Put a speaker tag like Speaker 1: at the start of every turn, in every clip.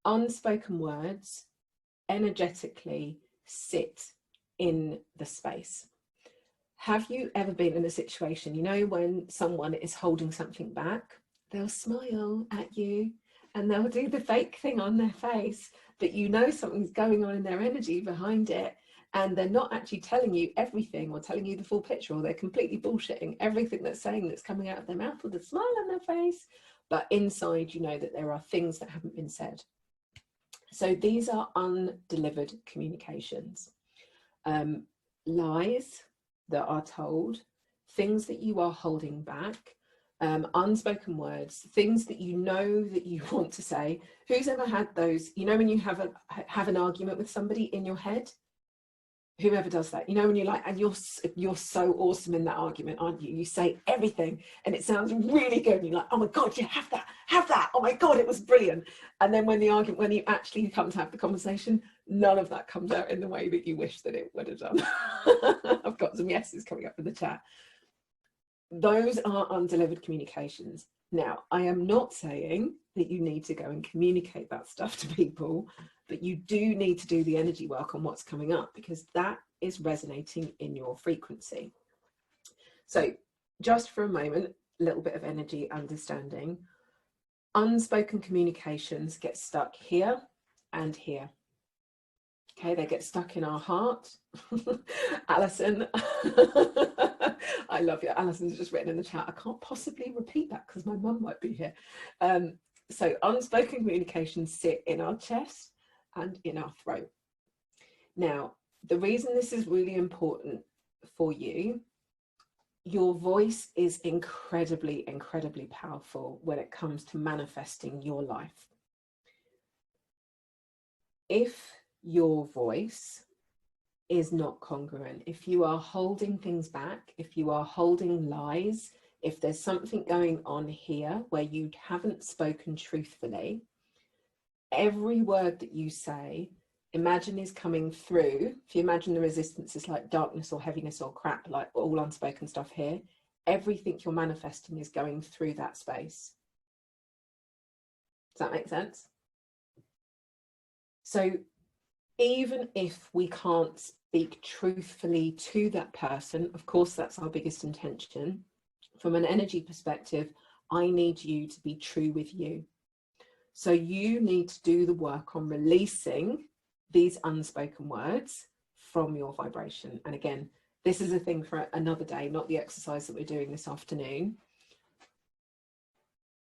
Speaker 1: unspoken words energetically sit in the space. Have you ever been in a situation, you know, when someone is holding something back, they'll smile at you and they'll do the fake thing on their face, but you know something's going on in their energy behind it, and they're not actually telling you everything or telling you the full picture, or they're completely bullshitting everything that's saying that's coming out of their mouth with a smile on their face, but inside you know that there are things that haven't been said. So these are undelivered communications. Lies that are told, things that you are holding back, unspoken words, things that you know that you want to say. Who's ever had those, you know, when you have an argument with somebody in your head? Whoever does that, you know, when you're like, and you're so awesome in that argument, aren't you? You say everything and it sounds really good and you're like, oh my god, you have that, oh my god, it was brilliant. And then when you actually come to have the conversation, none of that comes out in the way that you wish that it would have done. I've got some yeses coming up in the chat. Those are undelivered communications. Now, I am not saying that you need to go and communicate that stuff to people, but you do need to do the energy work on what's coming up, because that is resonating in your frequency. So just for a moment, a little bit of energy understanding. Unspoken communications get stuck here and here. Okay, they get stuck in our heart. Alison, I love you. Alison's just written in the chat, I can't possibly repeat that because my mum might be here. So unspoken communications sit in our chest and in our throat. Now, the reason this is really important for you, your voice is incredibly, incredibly powerful when it comes to manifesting your life. If your voice is not congruent, if you are holding things back, if you are holding lies, if there's something going on here where you haven't spoken truthfully, every word that you say, imagine is coming through. If you imagine the resistance is like darkness or heaviness or crap, like all unspoken stuff here, everything you're manifesting is going through that space. Does that make sense? So even if we can't speak truthfully to that person, of course, that's our biggest intention. From an energy perspective, I need you to be true with you. So you need to do the work on releasing these unspoken words from your vibration. And again, this is a thing for another day, not the exercise that we're doing this afternoon.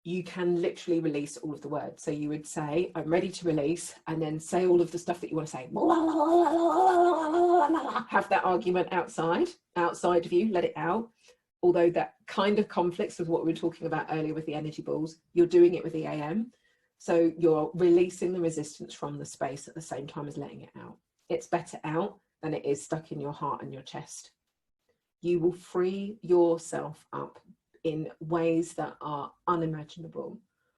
Speaker 1: You can literally release all of the words. So you would say, I'm ready to release, and then say all of the stuff that you want to say. Have that argument outside of you, let it out. Although that kind of conflicts with what we were talking about earlier with the energy balls, you're doing it with the AM. So you're releasing the resistance from the space at the same time as letting it out. It's better out than it is stuck in your heart and your chest. You will free yourself up in ways that are unimaginable.